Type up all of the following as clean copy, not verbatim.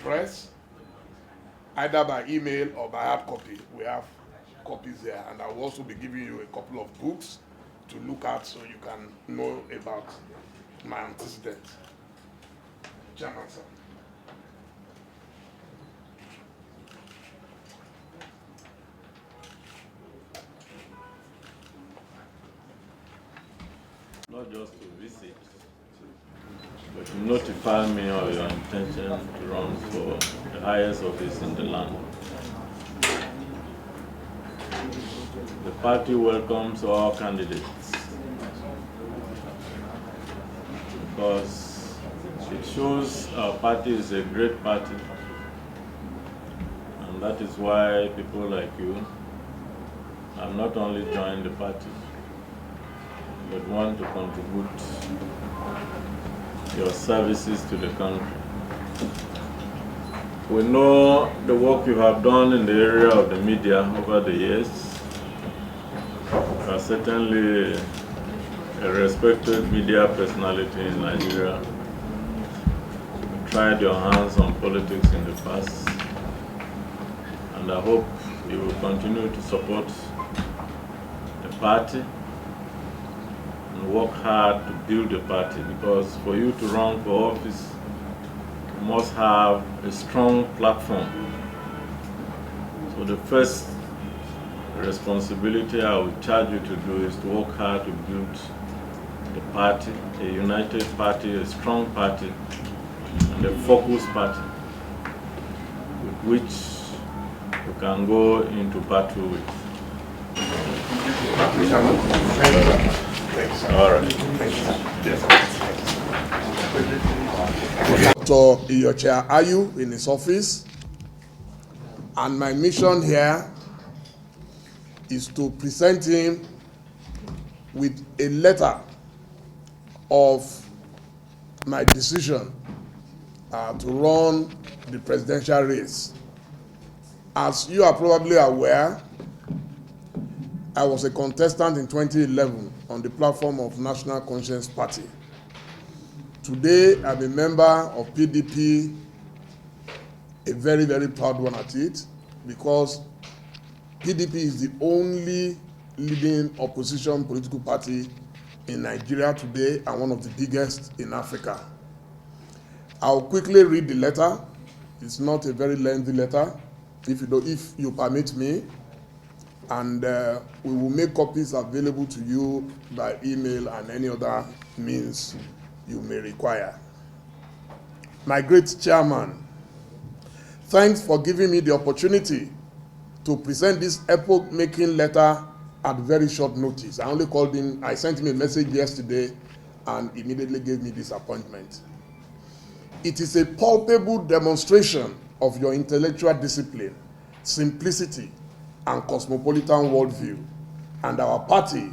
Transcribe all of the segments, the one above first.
press, either by email or by hard copy. We have copies there, and I will also be giving you a couple of books to look at so you can know about my antecedents. Chairman, sir. Not just to visit, but to notify me of your intention to run for the highest office in the land. The party welcomes all candidates because it shows our party is a great party, and that is why people like you have not only joined the party, but want to contribute your services to the country. We know the work you have done in the area of the media over the years. You are certainly a respected media personality in Nigeria. You tried your hands on politics in the past, and I hope you will continue to support the party and work hard to build the party, because for you to run for office, you must have a strong platform. So the first responsibility I would charge you to do is to work hard to build the party, a united party, a strong party, and a focused party with which you can go into battle with. All right. Dr. Iyorchia Ayu in his office, and my mission here is to present him with a letter of my decision to run the presidential race. As you are probably aware, I was a contestant in 2011 on the platform of National Conscience Party. Today, I'm a member of PDP, a very, very proud one at it, because PDP is the only leading opposition political party in Nigeria today and one of the biggest in Africa. I'll quickly read the letter. It's not a very lengthy letter, if you permit me, and we will make copies available to you by email and any other means you may require. My great chairman, thanks for giving me the opportunity to present this epoch-making letter at very short notice. I sent him a message yesterday and immediately gave me this appointment. It is a palpable demonstration of your intellectual discipline, simplicity, and cosmopolitan worldview, and our party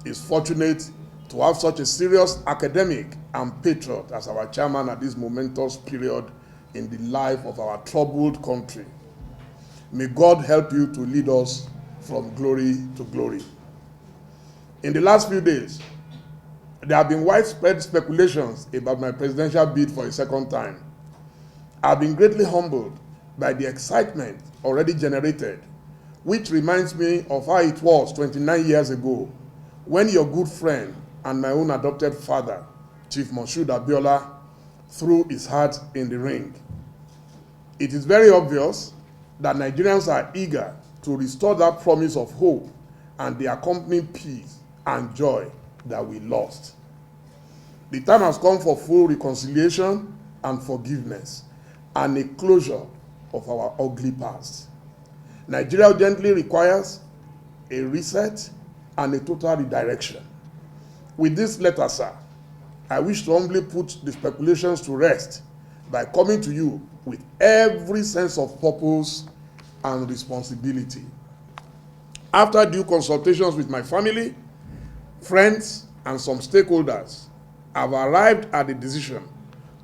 is fortunate to have such a serious academic and patriot as our chairman at this momentous period in the life of our troubled country. May God help you to lead us from glory to glory. In the last few days, there have been widespread speculations about my presidential bid for a second time. I've been greatly humbled by the excitement already generated, which reminds me of how it was 29 years ago when your good friend and my own adopted father, Chief Moshood Abiola, threw his heart in the ring. It is very obvious that Nigerians are eager to restore that promise of hope and the accompanying peace and joy that we lost. The time has come for full reconciliation and forgiveness and a closure of our ugly past. Nigeria urgently requires a reset and a total redirection. With this letter, sir, I wish to humbly put the speculations to rest by coming to you with every sense of purpose and responsibility. After due consultations with my family, friends, and some stakeholders, I've arrived at the decision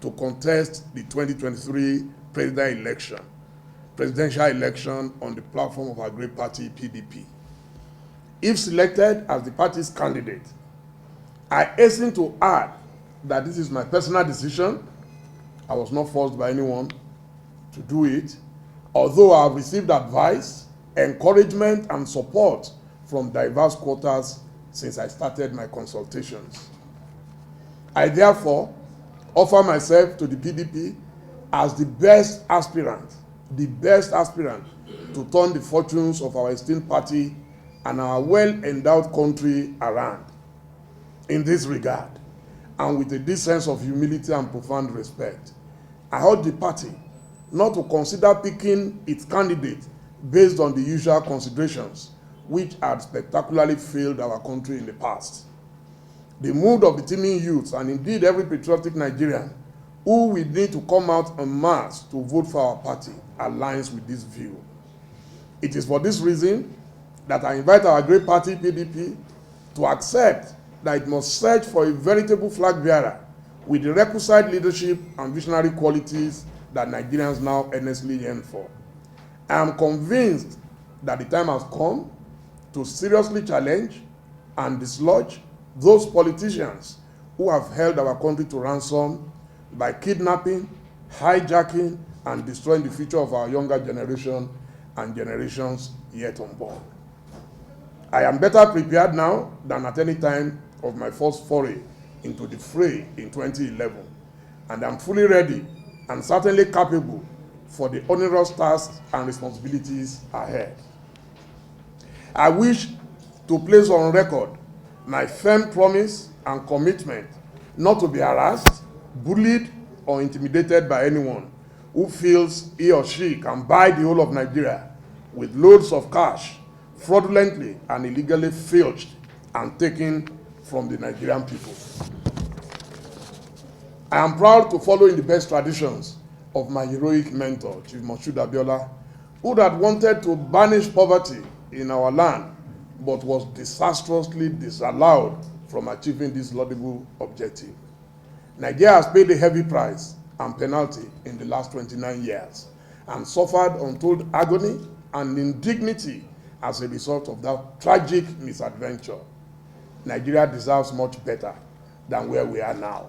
to contest the 2023 presidential election on the platform of our great party, PDP. If selected as the party's candidate, I hasten to add that this is my personal decision. I was not forced by anyone. to do it, although I have received advice, encouragement, and support from diverse quarters since I started my consultations. I therefore offer myself to the PDP as the best aspirant to turn the fortunes of our esteemed party and our well-endowed country around. In this regard, and with a deep sense of humility and profound respect, I urge the party not to consider picking its candidate based on the usual considerations which had spectacularly failed our country in the past. The mood of the teeming youth, and indeed every patriotic Nigerian who will need to come out en masse to vote for our party, aligns with this view. It is for this reason that I invite our great party, PDP, to accept that it must search for a veritable flag bearer with the requisite leadership and visionary qualities that Nigerians now earnestly yearn for. I am convinced that the time has come to seriously challenge and dislodge those politicians who have held our country to ransom by kidnapping, hijacking, and destroying the future of our younger generation and generations yet unborn. I am better prepared now than at any time of my first foray into the fray in 2011, and I'm fully ready and certainly capable for the onerous tasks and responsibilities ahead. I wish to place on record my firm promise and commitment not to be harassed, bullied, or intimidated by anyone who feels he or she can buy the whole of Nigeria with loads of cash fraudulently and illegally filched and taken from the Nigerian people. I am proud to follow in the best traditions of my heroic mentor, Chief Moshood Abiola, who had wanted to banish poverty in our land, but was disastrously disallowed from achieving this laudable objective. Nigeria has paid a heavy price and penalty in the last 29 years and suffered untold agony and indignity as a result of that tragic misadventure. Nigeria deserves much better than where we are now.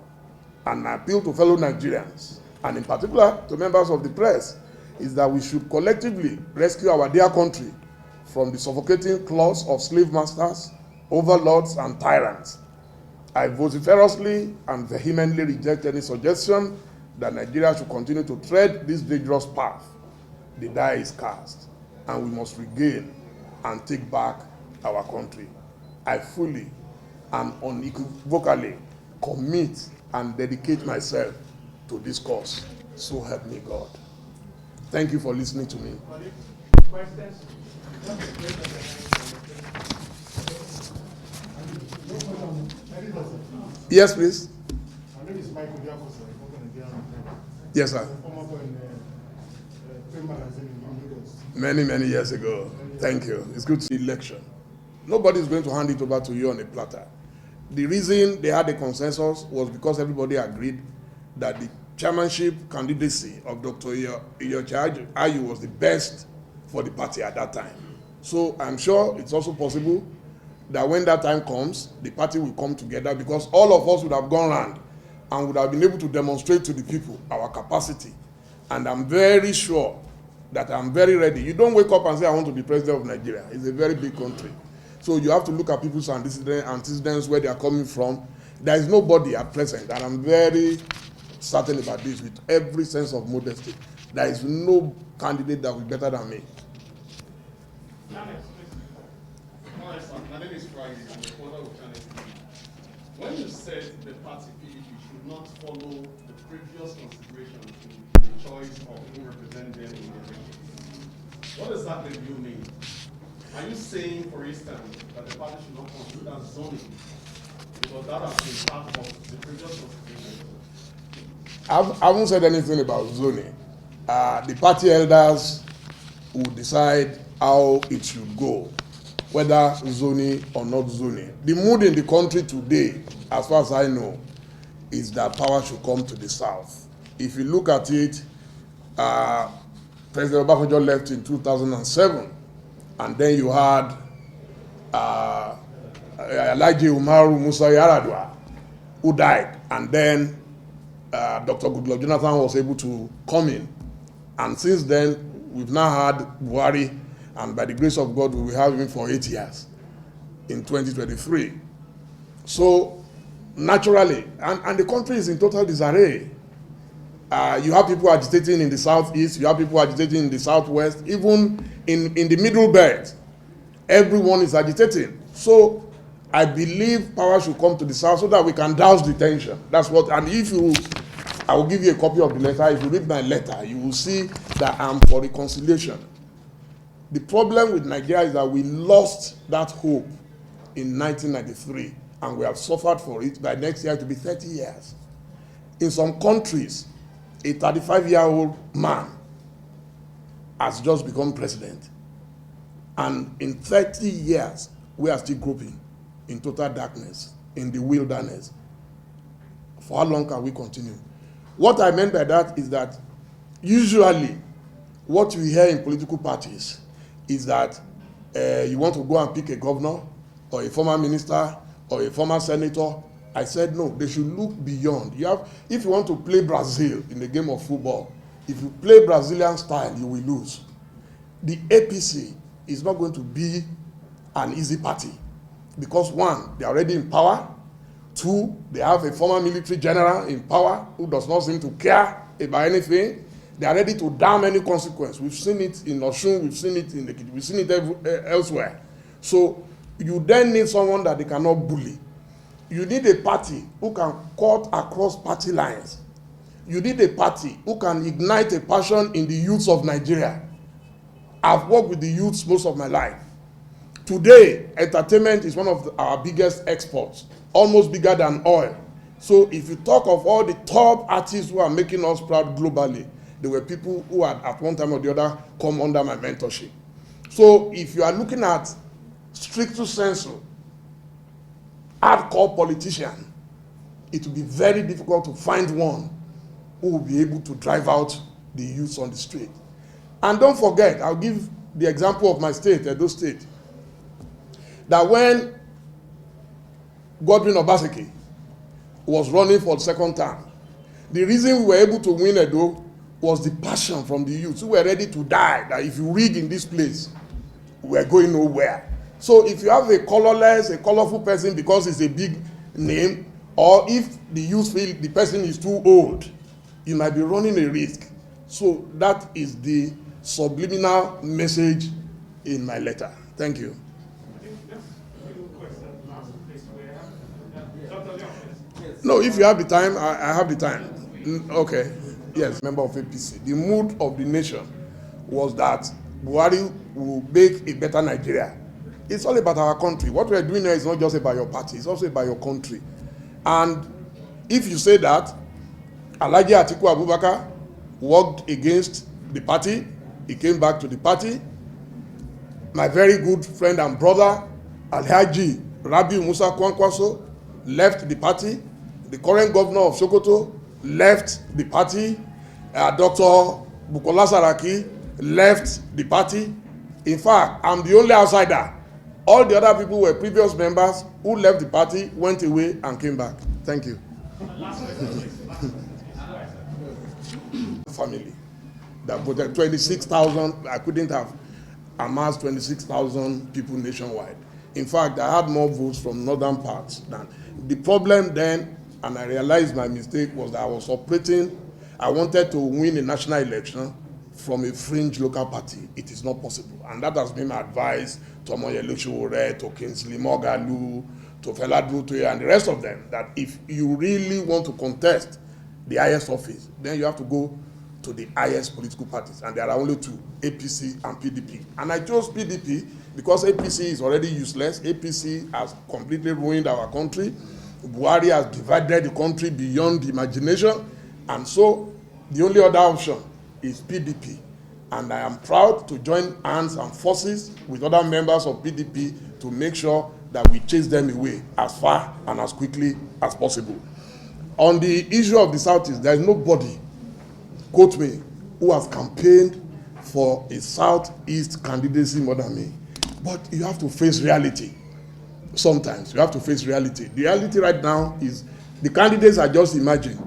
And my appeal to fellow Nigerians, and in particular to members of the press, is that we should collectively rescue our dear country from the suffocating claws of slave masters, overlords, and tyrants. I vociferously and vehemently reject any suggestion that Nigeria should continue to tread this dangerous path. The die is cast, and we must regain and take back our country. I fully and unequivocally commit and dedicate myself to this cause. So help me God. Thank you for listening to me. Questions? Yes, please. My name is Michael Diakos. Yes, sir. Many years ago. Thank you. It's good to see election. Nobody is going to hand it over to you on a platter. The reason they had a consensus was because everybody agreed that the chairmanship candidacy of Dr. Iyorchia Ayu was the best for the party at that time. So I'm sure it's also possible that when that time comes, the party will come together, because all of us would have gone around and would have been able to demonstrate to the people our capacity. And I'm very sure that I'm very ready. You don't wake up and say, I want to be president of Nigeria. It's a very big country. So you have to look at people's antecedents, where they are coming from. There is nobody at present, and I'm very certain about this with every sense of modesty. There is no candidate that will be better than me. My name is Friday. I'm a reporter with Channel TV. When you said the party PDP should not follow the previous considerations in the choice of who represent them in the election, what exactly do you mean? Are you saying, for instance, that the party should not consider zoning because that has been part of the previous consideration? I haven't said anything about zoning. The party elders will decide how it should go, whether zoning or not zoning. The mood in the country today, as far as I know, is that power should come to the south. If you look at it, President Obasanjo left in 2007, and then you had Alhaji Umaru Musa Yar'Adua, who died, and then Dr. Goodluck Jonathan was able to come in And since then, we've now had Buhari, and by the grace of God, we will have him for 8 years in 2023. So, naturally, and the country is in total disarray. You have people agitating in the southeast, you have people agitating in the southwest, even in the middle belt. Everyone is agitating. So, I believe power should come to the south so that we can douse the tension. That's what, and if you, I will give you a copy of the letter. If you read my letter, you will see that I'm for reconciliation. The problem with Nigeria is that we lost that hope in 1993, and we have suffered for it. By next year, it will be 30 years. In some countries, a 35-year-old man has just become president. And in 30 years, we are still groping in total darkness, in the wilderness. For how long can we continue? What I meant by that is that usually what you hear in political parties is that you want to go and pick a governor or a former minister or a former senator. I said no, they should look beyond. If you want to play Brazil in the game of football, if you play Brazilian style, you will lose. The APC is not going to be an easy party because one, they are already in power. Two, they have a former military general in power who does not seem to care about anything. They are ready to damn any consequence. We've seen it in Osun, we've seen it in the, we've seen it elsewhere. So you then need someone that they cannot bully. You need a party who can cut across party lines. You need a party who can ignite a passion in the youths of Nigeria. I've worked with the youths most of my life. Today, entertainment is one of our biggest exports, almost bigger than oil. So if you talk of all the top artists who are making us proud globally, there were people who had at one time or the other come under my mentorship. So if you are looking at stricto sensu, hardcore politician, it will be very difficult to find one who will be able to drive out the youths on the street. And don't forget, I'll give the example of my state, Edo State, that when Godwin Obaseki was running for the second term, the reason we were able to win Edo was the passion from the youth who were ready to die, that if you rig in this place, we are going nowhere. So if you have a colorless, a colorful person because it's a big name, or if the youth feel the person is too old, you might be running a risk. So that is the subliminal message in my letter. Thank you. No, if you have the time, I have the time. Okay. Yes, member of APC. The mood of the nation was that Buhari will make a better Nigeria. It's all about our country. What we are doing here is not just about your party, it's also about your country. And if you say that, Alhaji Atiku Abubakar worked against the party, he came back to the party. My very good friend and brother, Alhaji Rabiu Musa Kwankwaso, left the party. The current governor of Sokoto left the party. Dr. Bukola Saraki left the party. In fact, I'm the only outsider. All the other people were previous members who left the party, went away, and came back. Thank you. Family that voted 26,000. I couldn't have amassed 26,000 people nationwide. In fact, I had more votes from northern parts than. The problem then, and I realized my mistake, was that I was operating. I wanted to win a national election from a fringe local party. It is not possible. And that has been my advice to Omoyele Sowore, to Kingsley Moghalu, to Fela Dutoye, and the rest of them, that if you really want to contest the highest office, then you have to go to the highest political parties. And there are only two, APC and PDP. And I chose PDP because APC is already useless. APC has completely ruined our country. Buhari has divided the country beyond imagination. And so the only other option is PDP. And I am proud to join hands and forces with other members of PDP to make sure that we chase them away as far and as quickly as possible. On the issue of the Southeast, there is nobody, quote me, who has campaigned for a Southeast candidacy more than me. But you have to face reality. Sometimes you have to face reality. The reality right now is the candidates are just emerging.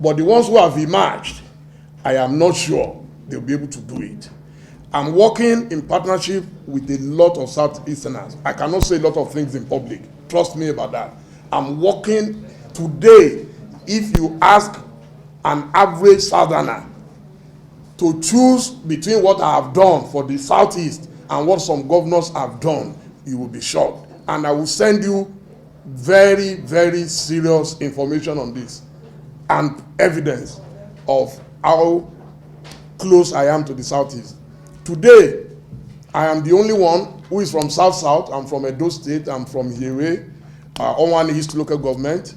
But the ones who have emerged, I am not sure they'll be able to do it. I'm working in partnership with a lot of Southeasterners. I cannot say a lot of things in public. Trust me about that. I'm working today. If you ask an average Southerner to choose between what I have done for the Southeast and what some governors have done, you will be shocked. And I will send you very, very serious information on this and evidence of how close I am to the Southeast. Today, I am the only one who is from South-South. I'm from Edo State. I'm from Yere, Onwani East Local Government.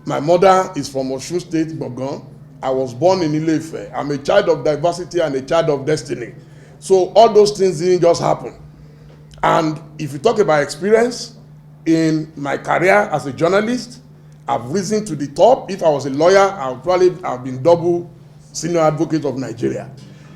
My mother is from Osun State, Bogon. I was born in Ile-Ife. I'm a child of diversity and a child of destiny. So all those things didn't just happen. And if you talk about experience in my career as a journalist, I've risen to the top. If I was a lawyer, I would probably have been double senior advocate of Nigeria.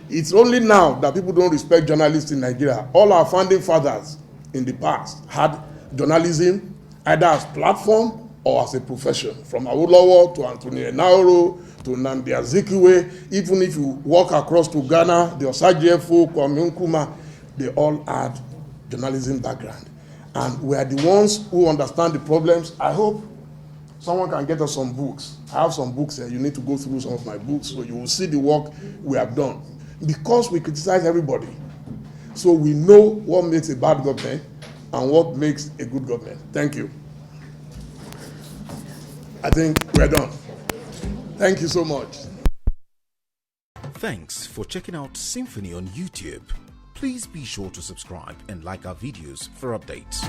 It's only now that people don't respect journalists in Nigeria. All our founding fathers in the past had journalism either as platform or as a profession. From Awolowo to Anthony Enahoro to Nnamdi Azikiwe, even if you walk across to Ghana, the Osagyefo, Kwame Nkrumah, they all had journalism background. And we are the ones who understand the problems. I hope someone can get us some books. I have some books here. You need to go through some of my books so you will see the work we have done. Because we criticize everybody, so we know what makes a bad government and what makes a good government. Thank you. I think we're done. Thank you so much. Thanks for checking out Symphony on YouTube. Please be sure to subscribe and like our videos for updates.